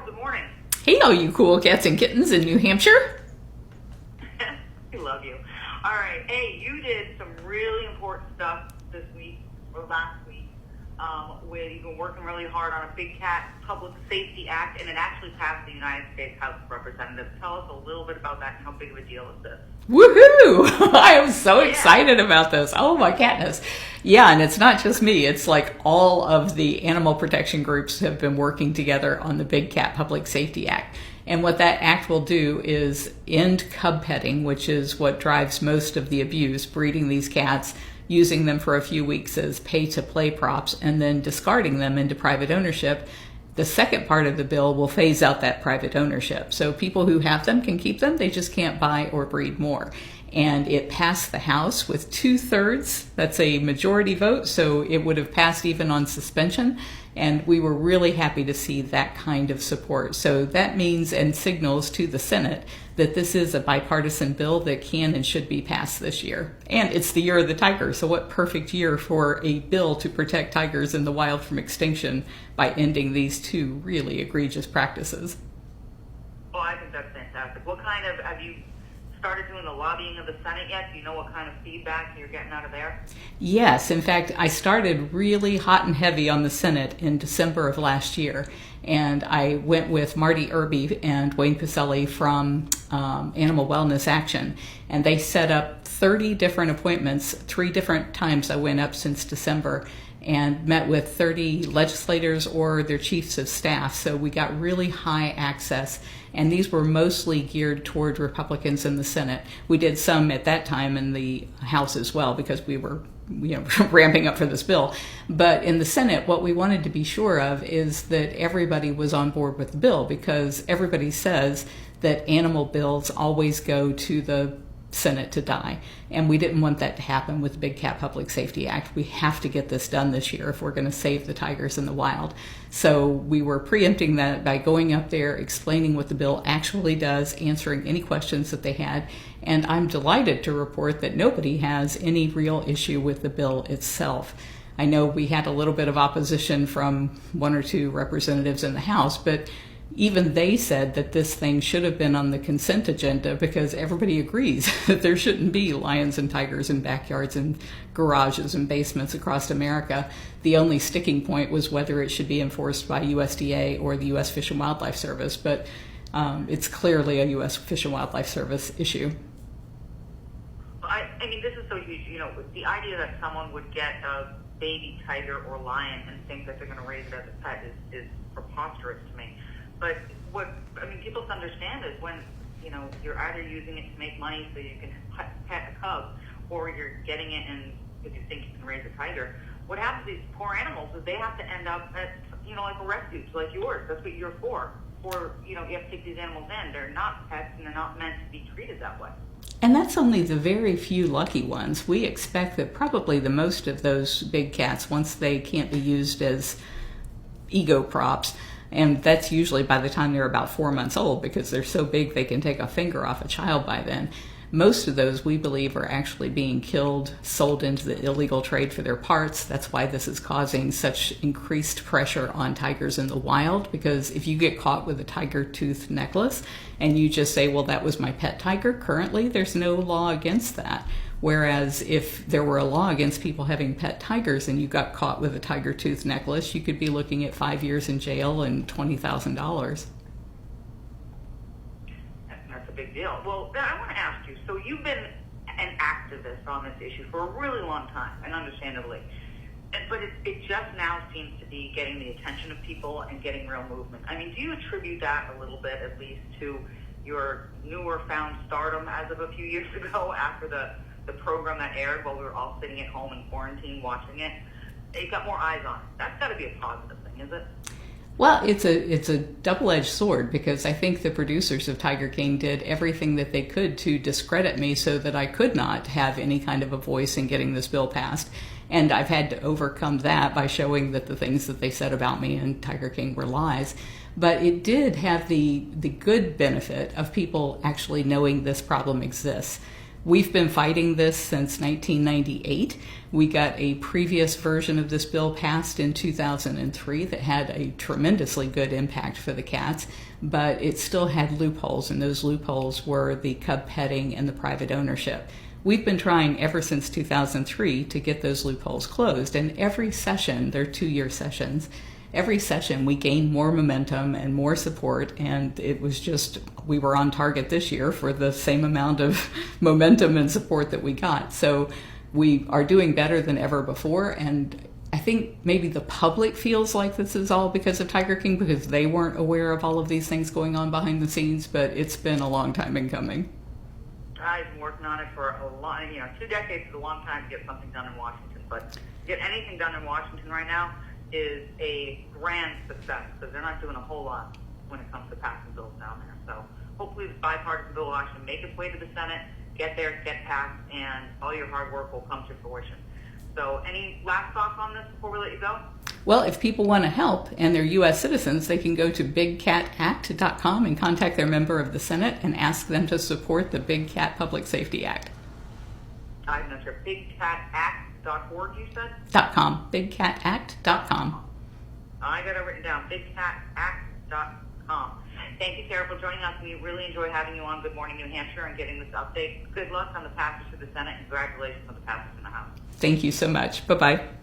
Good morning. Hey, all you cool cats and kittens in New Hampshire. We love you. All right. Hey, you did some really important stuff this week or last week. You've been working really hard on a Big Cat Public Safety Act, and it actually passed the United States House of Representatives. Tell us a little bit about that and how big of a deal is this? Woohoo! I am so excited about this. Oh my goodness. Yeah, and it's not just me. It's like all of the animal protection groups have been working together on the Big Cat Public Safety Act. And what that act will do is end cub petting, which is what drives most of the abuse, breeding these cats, using them for a few weeks as pay-to-play props, and then discarding them into private ownership. The second part of the bill will phase out that private ownership. So people who have them can keep them, they just can't buy or breed more. And it passed the House with 2/3. That's a majority vote, so it would have passed even on suspension. And we were really happy to see that kind of support. So that means and signals to the Senate that this is a bipartisan bill that can and should be passed this year. And it's the year of the tiger, so what perfect year for a bill to protect tigers in the wild from extinction by ending these two really egregious practices. Well, I think that's fantastic. Have you started doing the lobbying of the Senate yet? Do you know what kind of feedback you're getting out of there? Yes, in fact, I started really hot and heavy on the Senate in December of last year, and I went with Marty Irby and Wayne Pacelli from Animal Wellness Action, and they set up 30 different appointments. 3 different times I went up since December, and met with 30 legislators or their chiefs of staff. So we got really high access, and these were mostly geared toward Republicans in the Senate. We did some at that time in the House as well because we were ramping up for this bill. But in the Senate, what we wanted to be sure of is that everybody was on board with the bill, because everybody says that animal bills always go to the Senate to die. And we didn't want that to happen with the Big Cat Public Safety Act. We have to get this done this year if we're going to save the tigers in the wild. So we were preempting that by going up there, explaining what the bill actually does, answering any questions that they had. And I'm delighted to report that nobody has any real issue with the bill itself. I know we had a little bit of opposition from 1 or 2 representatives in the House, but even they said that this thing should have been on the consent agenda because everybody agrees that there shouldn't be lions and tigers in backyards and garages and basements across America. The only sticking point was whether it should be enforced by USDA or the U.S. Fish and Wildlife Service, but it's clearly a U.S. Fish and Wildlife Service issue. I mean, this is so huge. The idea that someone would get a baby tiger or lion and think that they're going to raise it as a pet is preposterous to me. But people to understand is when, you're either using it to make money so you can pet a cub, or you're getting it because you think you can raise a tiger. What happens to these poor animals is they have to end up at, like a refuge like yours. That's what you're for. You have to take these animals in. They're not pets and they're not meant to be treated that way. And that's only the very few lucky ones. We expect that probably the most of those big cats, once they can't be used as ego props, and that's usually by the time they're about 4 months old because they're so big they can take a finger off a child by then. Most of those, we believe, are actually being killed, sold into the illegal trade for their parts. That's why this is causing such increased pressure on tigers in the wild, because if you get caught with a tiger tooth necklace and you just say, well, that was my pet tiger, currently there's no law against that. Whereas if there were a law against people having pet tigers and you got caught with a tiger tooth necklace, you could be looking at 5 years in jail and $20,000. That's a big deal. Well, I want to ask you, so you've been an activist on this issue for a really long time, and understandably. But it just now seems to be getting the attention of people and getting real movement. I mean, do you attribute that a little bit, at least, to your newer found stardom as of a few years ago after the program that aired while we were all sitting at home in quarantine watching it? It got more eyes on it. That's got to be a positive thing, is it? Well, it's a double-edged sword, because I think the producers of Tiger King did everything that they could to discredit me so that I could not have any kind of a voice in getting this bill passed. And I've had to overcome that by showing that the things that they said about me in Tiger King were lies. But it did have the good benefit of people actually knowing this problem exists. We've been fighting this since 1998. We got a previous version of this bill passed in 2003 that had a tremendously good impact for the cats, but it still had loopholes, and those loopholes were the cub petting and the private ownership. We've been trying ever since 2003 to get those loopholes closed, and every session, they're 2-year sessions, every session we gained more momentum and more support, and it was just, we were on target this year for the same amount of momentum and support that we got. So we are doing better than ever before, and I think maybe the public feels like this is all because of Tiger King, because they weren't aware of all of these things going on behind the scenes, but it's been a long time in coming. I've been working on it for a long, 2 decades is a long time to get something done in Washington, but to get anything done in Washington right now is a grand success, because they're not doing a whole lot when it comes to passing bills down there. So hopefully the bipartisan bill will actually make its way to the Senate, get there, get passed, and all your hard work will come to fruition. So any last thoughts on this before we let you go? Well, if people want to help and they're U.S. citizens, they can go to bigcatact.com and contact their member of the Senate and ask them to support the Big Cat Public Safety Act. I'm not sure. BigCatAct.org, you said? .com. BigCatAct.com. I got it written down. BigCatAct.com. Thank you, Sarah, for joining us. We really enjoy having you on Good Morning New Hampshire and getting this update. Good luck on the passage to the Senate, and congratulations on the passage in the House. Thank you so much. Bye-bye.